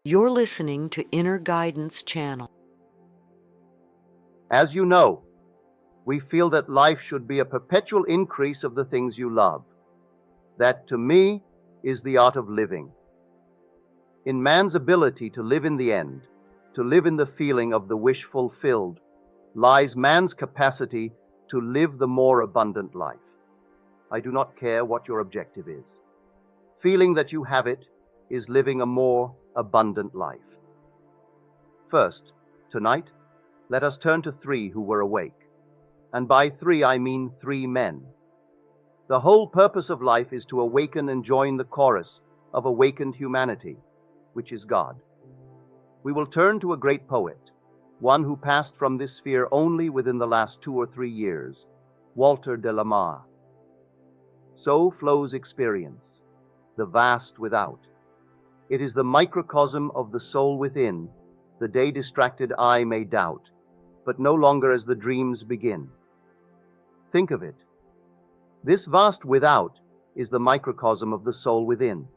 You're listening to Inner Guidance Channel. As you know, we feel that life should be a perpetual increase of the things you love. That, to me, is the art of living. In man's ability to live in the end, to live in the feeling of the wish fulfilled, lies man's capacity to live the more abundant life. I do not care what your objective is. Feeling that you have it is living a more abundant life. First, tonight, let us turn to three who were awake. And by three, I mean 3 men. The whole purpose of life is to awaken and join the chorus of awakened humanity, which is God. We will turn to a great poet, one who passed from this sphere only within the last 2 or 3 years, Walter de la Mare. So flows experience, the vast without. It is the microcosm of the soul within. The day-distracted eye may doubt, but no longer as the dreams begin. Think of it. This vast without is the microcosm of the soul within.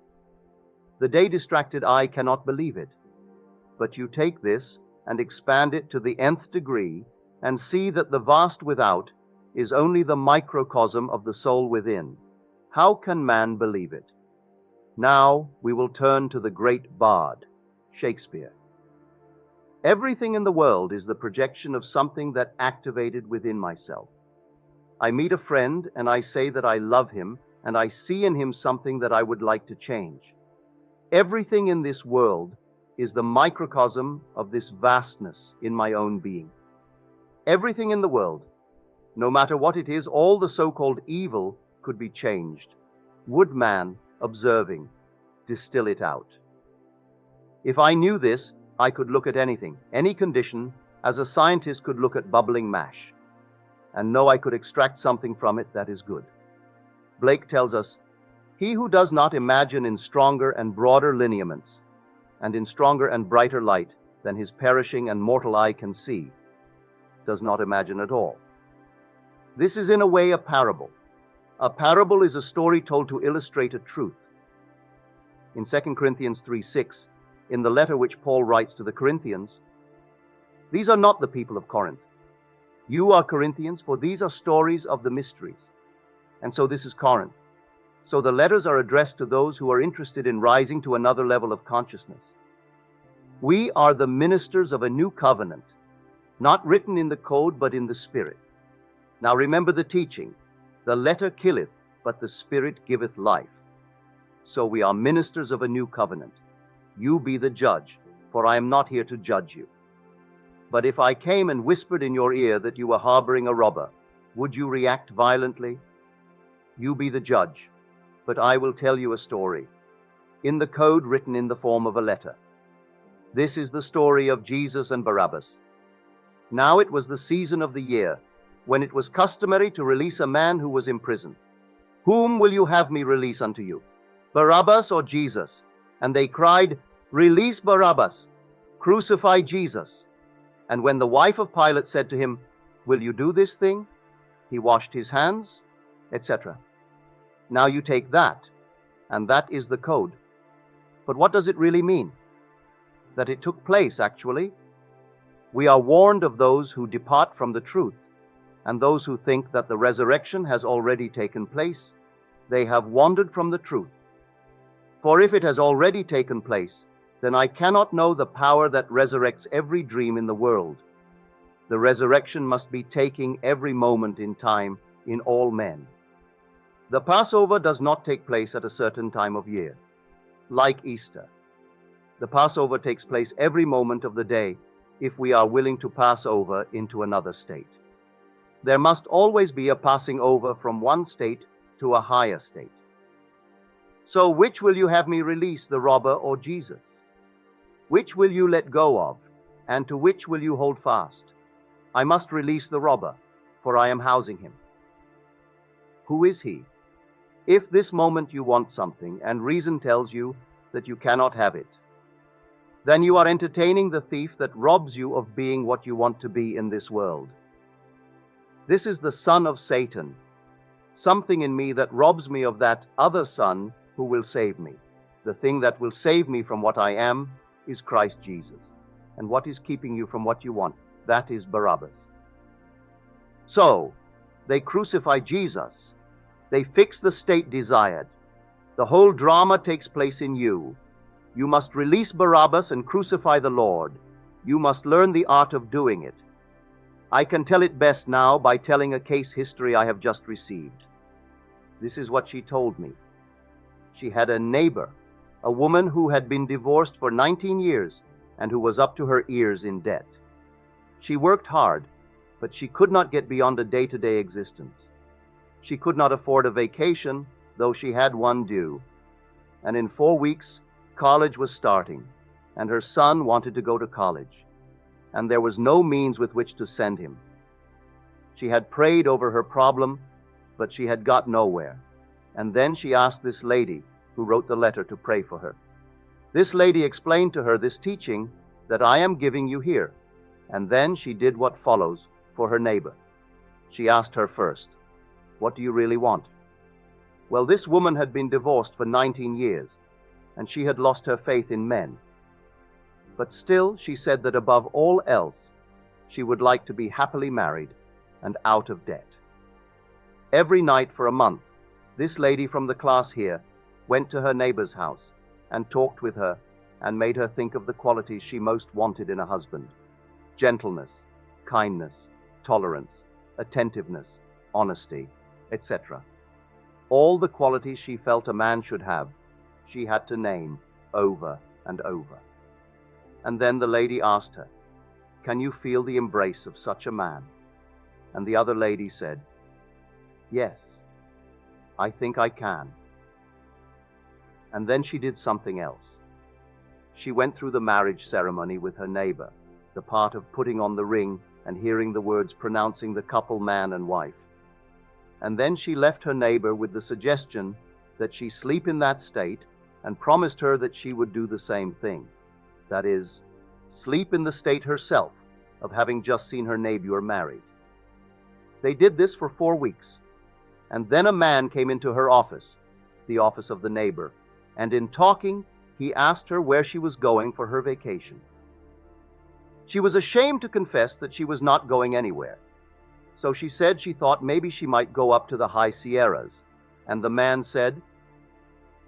The day-distracted eye cannot believe it, but you take this and expand it to the nth degree and see that the vast without is only the microcosm of the soul within. How can man believe it? Now we will turn to the great bard, Shakespeare. Everything in the world is the projection of something that activated within myself. I meet a friend and I say that I love him and I see in him something that I would like to change. Everything in this world is the microcosm of this vastness in my own being. Everything in the world, no matter what it is, all the so-called evil could be changed. Would man, observing, distill it out? If I knew this, I could look at anything, any condition, as a scientist could look at bubbling mash, and know I could extract something from it that is good. Blake tells us, "He who does not imagine in stronger and broader lineaments, and in stronger and brighter light than his perishing and mortal eye can see, does not imagine at all." This is in a way a parable. A parable is a story told to illustrate a truth. In 2 Corinthians 3:6, in the letter which Paul writes to the Corinthians, "These are not the people of Corinth. You are Corinthians, for these are stories of the mysteries." And so this is Corinth. So the letters are addressed to those who are interested in rising to another level of consciousness. We are the ministers of a new covenant, not written in the code, but in the Spirit. Now remember the teaching, the letter killeth, but the Spirit giveth life. So we are ministers of a new covenant. You be the judge, for I am not here to judge you. But if I came and whispered in your ear that you were harboring a robber, would you react violently? You be the judge, but I will tell you a story, in the code written in the form of a letter. This is the story of Jesus and Barabas. Now it was the season of the year, when it was customary to release a man who was imprisoned. "Whom will you have me release unto you, Barabas or Jesus?" And they cried, "Release Barabas, crucify Jesus." And when the wife of Pilate said to him, "Will you do this thing?" he washed his hands, etc. Now you take that, and that is the code. But what does it really mean? That it took place, actually. We are warned of those who depart from the truth, and those who think that the resurrection has already taken place. They have wandered from the truth. For if it has already taken place, then I cannot know the power that resurrects every dream in the world. The resurrection must be taking every moment in time in all men. The Passover does not take place at a certain time of year, like Easter. The Passover takes place every moment of the day if we are willing to pass over into another state. There must always be a passing over from one state to a higher state. So which will you have me release, the robber or Jesus? Which will you let go of, and to which will you hold fast? I must release the robber, for I am housing him. Who is he? If this moment you want something, and reason tells you that you cannot have it, then you are entertaining the thief that robs you of being what you want to be in this world. This is the son of Satan, something in me that robs me of that other son who will save me, the thing that will save me from what I am is Christ Jesus. And what is keeping you from what you want? That is Barabas. So, they crucify Jesus. They fix the state desired. The whole drama takes place in you. You must release Barabas and crucify the Lord. You must learn the art of doing it. I can tell it best now by telling a case history I have just received. This is what she told me. She had a neighbor, a woman who had been divorced for 19 years and who was up to her ears in debt. She worked hard, but she could not get beyond a day-to-day existence. She could not afford a vacation, though she had one due. And in 4 weeks, college was starting, and her son wanted to go to college, and there was no means with which to send him. She had prayed over her problem, but she had got nowhere. And then she asked this lady who wrote the letter to pray for her. This lady explained to her this teaching that I am giving you here. And then she did what follows for her neighbor. She asked her first, "What do you really want?" Well, this woman had been divorced for 19 years, and she had lost her faith in men. But still, she said that above all else, she would like to be happily married and out of debt. Every night for a month, this lady from the class here went to her neighbor's house and talked with her and made her think of the qualities she most wanted in a husband: gentleness, kindness, tolerance, attentiveness, honesty, etc. All the qualities she felt a man should have, she had to name over and over. And then the lady asked her, "Can you feel the embrace of such a man?" And the other lady said, "Yes, I think I can." And then she did something else. She went through the marriage ceremony with her neighbor, the part of putting on the ring and hearing the words pronouncing the couple man and wife. And then she left her neighbor with the suggestion that she sleep in that state and promised her that she would do the same thing. That is, sleep in the state herself of having just seen her neighbor married. They did this for 4 weeks. And then a man came into her office, the office of the neighbor, and in talking, he asked her where she was going for her vacation. She was ashamed to confess that she was not going anywhere. So she said she thought maybe she might go up to the high Sierras. And the man said,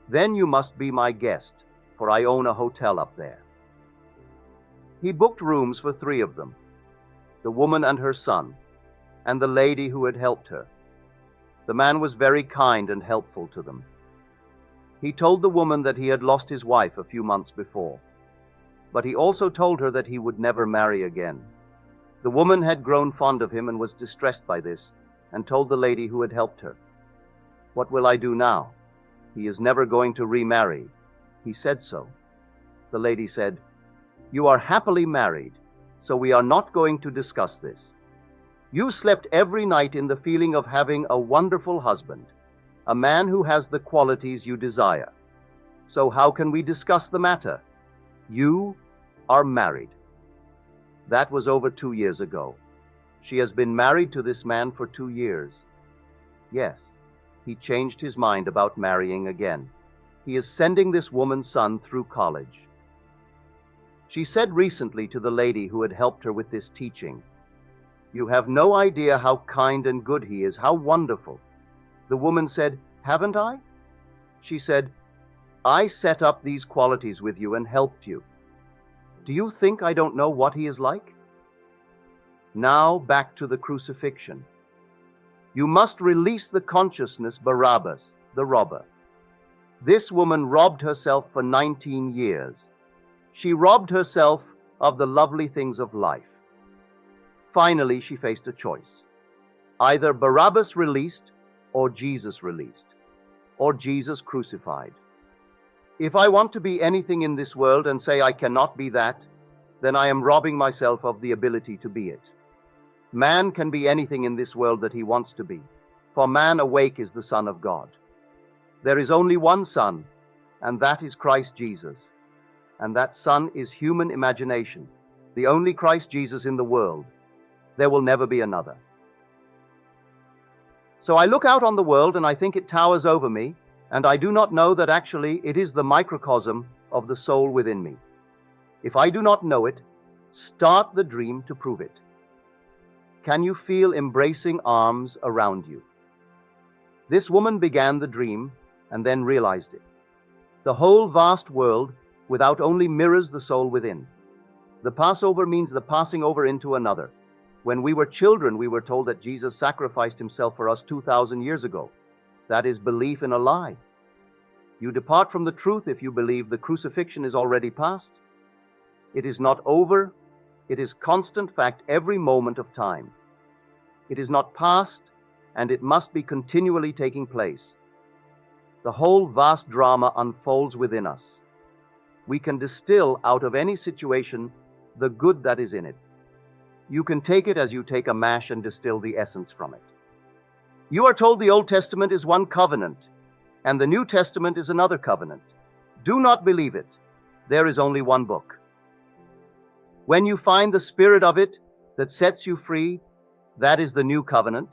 "Then you must be my guest, for I own a hotel up there." He booked rooms for 3 of them, the woman and her son, and the lady who had helped her. The man was very kind and helpful to them. He told the woman that he had lost his wife a few months before, but he also told her that he would never marry again. The woman had grown fond of him and was distressed by this, and told the lady who had helped her, "What will I do now? He is never going to remarry. He said so." The lady said, "You are happily married, so we are not going to discuss this. You slept every night in the feeling of having a wonderful husband, a man who has the qualities you desire. So how can we discuss the matter? You are married." That was over 2 years ago. She has been married to this man for 2 years. Yes, he changed his mind about marrying again. He is sending this woman's son through college. She said recently to the lady who had helped her with this teaching, "You have no idea how kind and good he is, how wonderful." The woman said, "Haven't I?" She said, "I set up these qualities with you and helped you. Do you think I don't know what he is like?" Now back to the crucifixion. You must release the consciousness Barabas, the robber. This woman robbed herself for 19 years. She robbed herself of the lovely things of life. Finally, she faced a choice. Either Barabas released or Jesus released, or Jesus crucified. If I want to be anything in this world and say I cannot be that, then I am robbing myself of the ability to be it. Man can be anything in this world that he wants to be, for man awake is the Son of God. There is only one Son, and that is Christ Jesus. And that Son is human imagination, the only Christ Jesus in the world. There will never be another. So I look out on the world and I think it towers over me, and I do not know that actually it is the microcosm of the soul within me. If I do not know it, start the dream to prove it. Can you feel embracing arms around you? This woman began the dream and then realized it. The whole vast world without only mirrors the soul within. The Passover means the passing over into another. When we were children, we were told that Jesus sacrificed himself for us 2,000 years ago. That is belief in a lie. You depart from the truth if you believe the crucifixion is already past. It is not over. It is constant fact every moment of time. It is not past, and it must be continually taking place. The whole vast drama unfolds within us. We can distill out of any situation the good that is in it. You can take it as you take a mash and distill the essence from it. You are told the Old Testament is one covenant, and the New Testament is another covenant. Do not believe it. There is only one book. When you find the spirit of it that sets you free, that is the new covenant.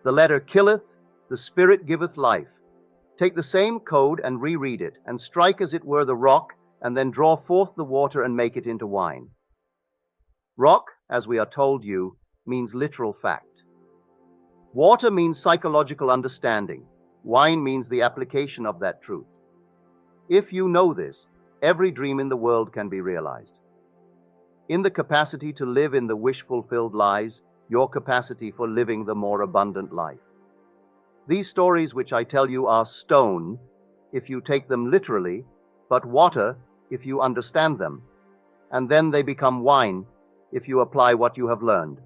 The letter killeth, the spirit giveth life. Take the same code and reread it, and strike as it were the rock, and then draw forth the water and make it into wine. Rock, as we are told you, means literal fact. Water means psychological understanding. Wine means the application of that truth. If you know this, every dream in the world can be realized. In the capacity to live in the wish-fulfilled lies your capacity for living the more abundant life. These stories which I tell you are stone, if you take them literally, but water, if you understand them. And then they become wine, if you apply what you have learned.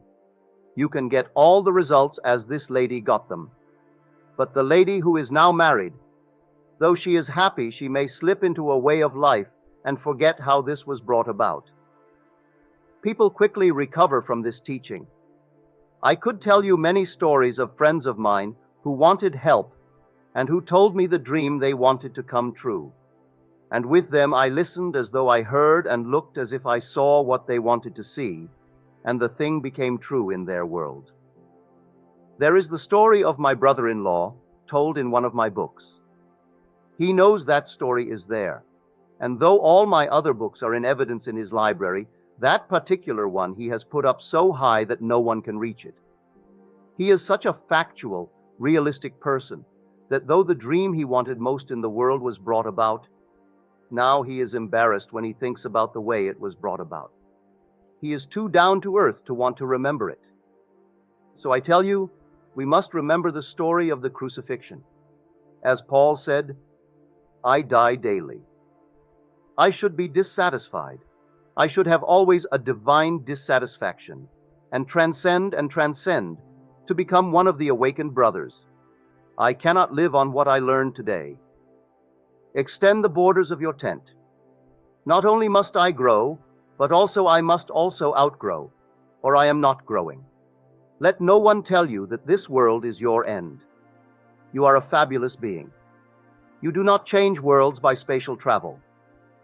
You can get all the results as this lady got them. But the lady who is now married, though she is happy, she may slip into a way of life and forget how this was brought about. People quickly recover from this teaching. I could tell you many stories of friends of mine who wanted help and who told me the dream they wanted to come true. And with them I listened as though I heard and looked as if I saw what they wanted to see, and the thing became true in their world. There is the story of my brother-in-law told in one of my books. He knows that story is there, and though all my other books are in evidence in his library, that particular one he has put up so high that no one can reach it. He is such a factual, realistic person that though the dream he wanted most in the world was brought about, now he is embarrassed when he thinks about the way it was brought about. He is too down to earth to want to remember it. So I tell you, we must remember the story of the crucifixion. As Paul said, I die daily. I should be dissatisfied. I should have always a divine dissatisfaction and transcend to become one of the awakened brothers. I cannot live on what I learned today. Extend the borders of your tent. Not only must I grow, but also I must also outgrow, or I am not growing. Let no one tell you that this world is your end. You are a fabulous being. You do not change worlds by spatial travel.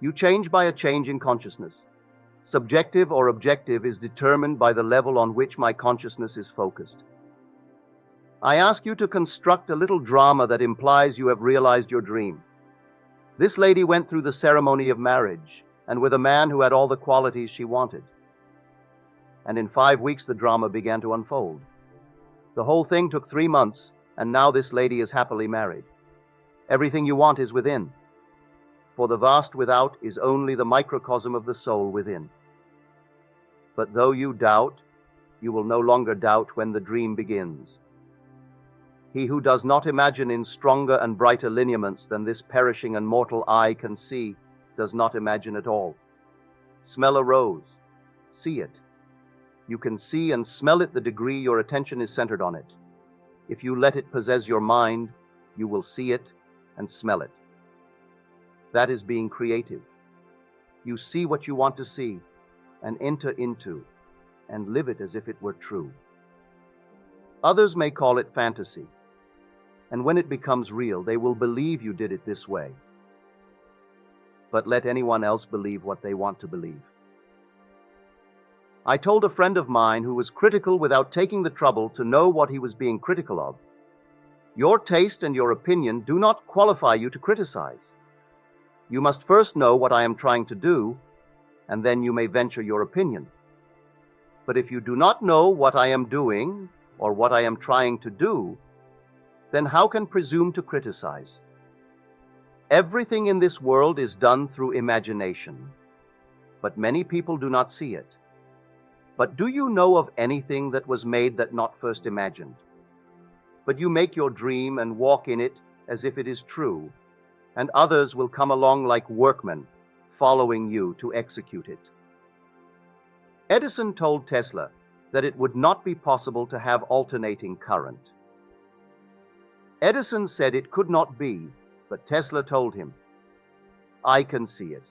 You change by a change in consciousness. Subjective or objective is determined by the level on which my consciousness is focused. I ask you to construct a little drama that implies you have realized your dream. This lady went through the ceremony of marriage, and with a man who had all the qualities she wanted. And in 5 weeks the drama began to unfold. The whole thing took 3 months, and now this lady is happily married. Everything you want is within. For the vast without is only the microcosm of the soul within. But though you doubt, you will no longer doubt when the dream begins. He who does not imagine in stronger and brighter lineaments than this perishing and mortal eye can see, does not imagine at all. Smell a rose. See it. You can see and smell it the degree your attention is centered on it. If you let it possess your mind, you will see it and smell it. That is being creative. You see what you want to see and enter into and live it as if it were true. Others may call it fantasy, and when it becomes real, they will believe you did it this way. But let anyone else believe what they want to believe. I told a friend of mine who was critical without taking the trouble to know what he was being critical of, your taste and your opinion do not qualify you to criticize. You must first know what I am trying to do, and then you may venture your opinion. But if you do not know what I am doing or what I am trying to do, then how can presume to criticize? Everything in this world is done through imagination, but many people do not see it. But do you know of anything that was made that not first imagined? But you make your dream and walk in it as if it is true, and others will come along like workmen, following you to execute it. Edison told Tesla that it would not be possible to have alternating current. Edison said it could not be, but Tesla told him, "I can see it.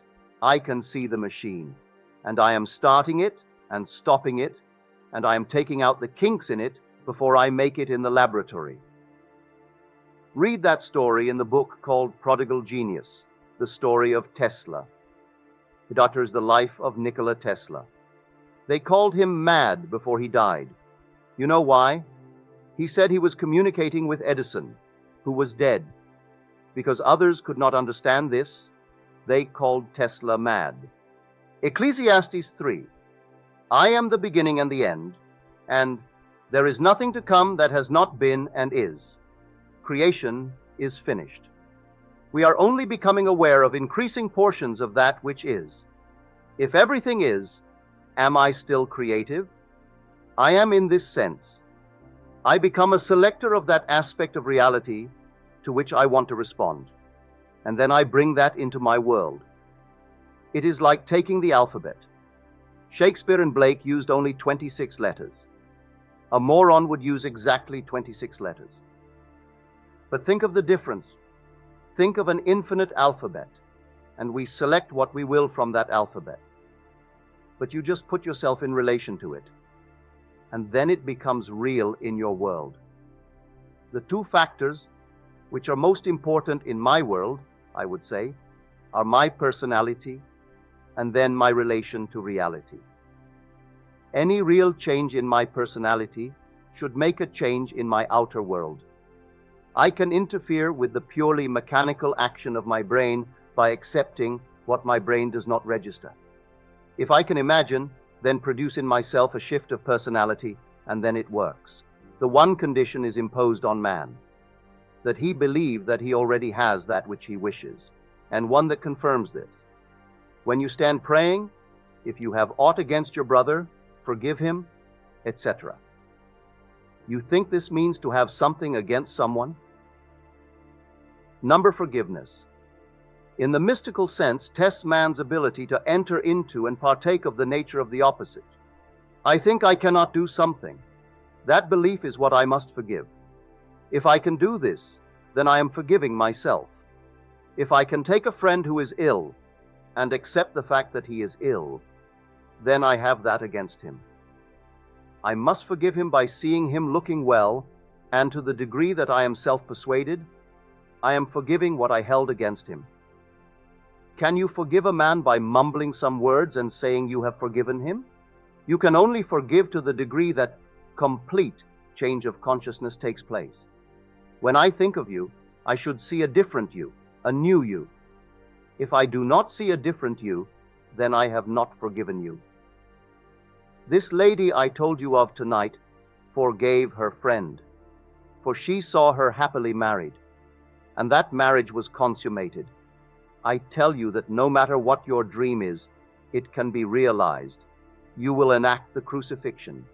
I can see the machine, and I am starting it and stopping it, and I am taking out the kinks in it before I make it in the laboratory." Read that story in the book called Prodigal Genius, the story of Tesla. It utters the life of Nikola Tesla. They called him mad before he died. You know why? He said he was communicating with Edison, who was dead. Because others could not understand this, they called Tesla mad. Ecclesiastes 3. I am the beginning and the end, and there is nothing to come that has not been and is. Creation is finished. We are only becoming aware of increasing portions of that which is. If everything is, am I still creative? I am in this sense. I become a selector of that aspect of reality to which I want to respond, and then I bring that into my world. It is like taking the alphabet. Shakespeare and Blake used only 26 letters. A moron would use exactly 26 letters. But think of the difference. Think of an infinite alphabet, and we select what we will from that alphabet. But you just put yourself in relation to it, and then it becomes real in your world. The two factors which are most important in my world, I would say, are my personality and then my relation to reality. Any real change in my personality should make a change in my outer world. I can interfere with the purely mechanical action of my brain by accepting what my brain does not register. If I can imagine, then produce in myself a shift of personality, and then it works. The one condition is imposed on man, that he believe that he already has that which he wishes, and one that confirms this. When you stand praying, if you have aught against your brother, forgive him, etc. You think this means to have something against someone? Number forgiveness. In the mystical sense, tests man's ability to enter into and partake of the nature of the opposite. I think I cannot do something. That belief is what I must forgive. If I can do this, then I am forgiving myself. If I can take a friend who is ill and accept the fact that he is ill, then I have that against him. I must forgive him by seeing him looking well, and to the degree that I am self-persuaded, I am forgiving what I held against him. Can you forgive a man by mumbling some words and saying you have forgiven him? You can only forgive to the degree that complete change of consciousness takes place. When I think of you, I should see a different you, a new you. If I do not see a different you, then I have not forgiven you. This lady I told you of tonight forgave her friend, for she saw her happily married, and that marriage was consummated. I tell you that no matter what your dream is, it can be realized. You will enact the crucifixion.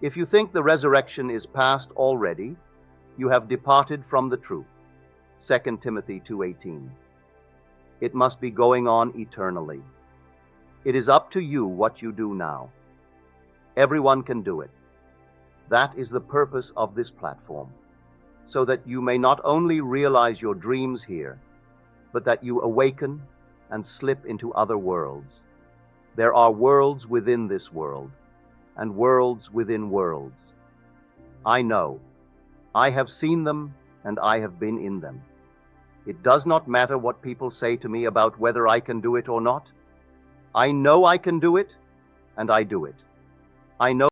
If you think the resurrection is past already, you have departed from the truth. 2 Timothy 2:18. It must be going on eternally. It is up to you what you do now. Everyone can do it. That is the purpose of this platform, so that you may not only realize your dreams here, but that you awaken and slip into other worlds. There are worlds within this world, and worlds within worlds. I know. I have seen them, and I have been in them. It does not matter what people say to me about whether I can do it or not. I know I can do it, and I do it. I know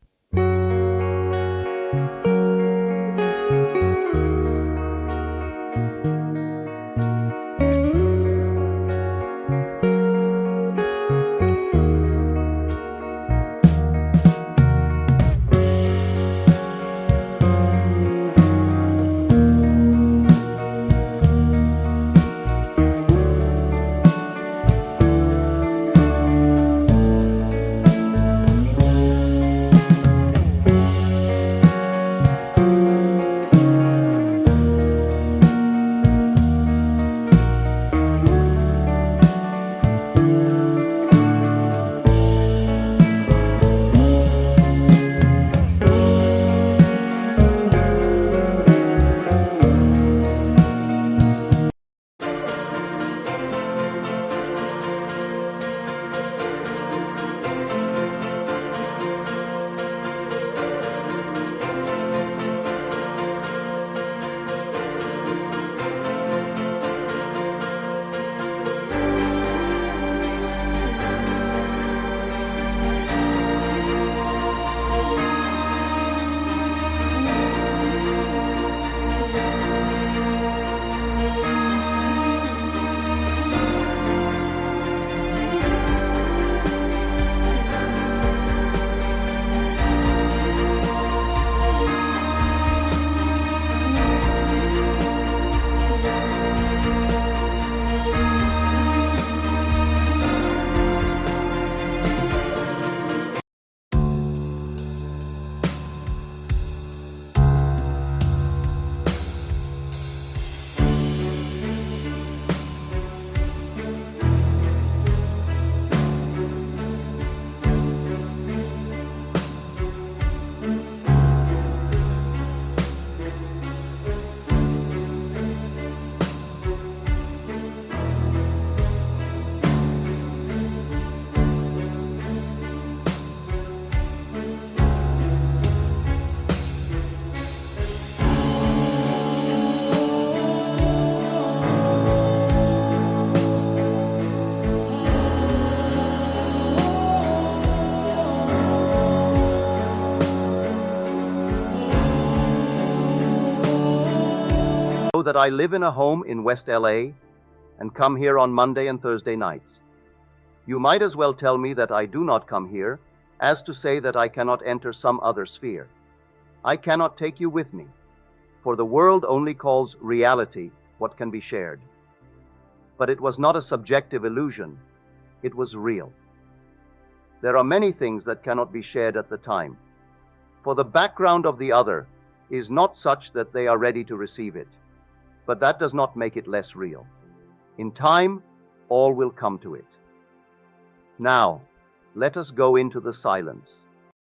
that I live in a home in West LA and come here on Monday and Thursday nights. You might as well tell me that I do not come here as to say that I cannot enter some other sphere. I cannot take you with me, for the world only calls reality what can be shared. But it was not a subjective illusion, it was real. There are many things that cannot be shared at the time, for the background of the other is not such that they are ready to receive it, but that does not make it less real. In time, all will come to it. Now, let us go into the silence.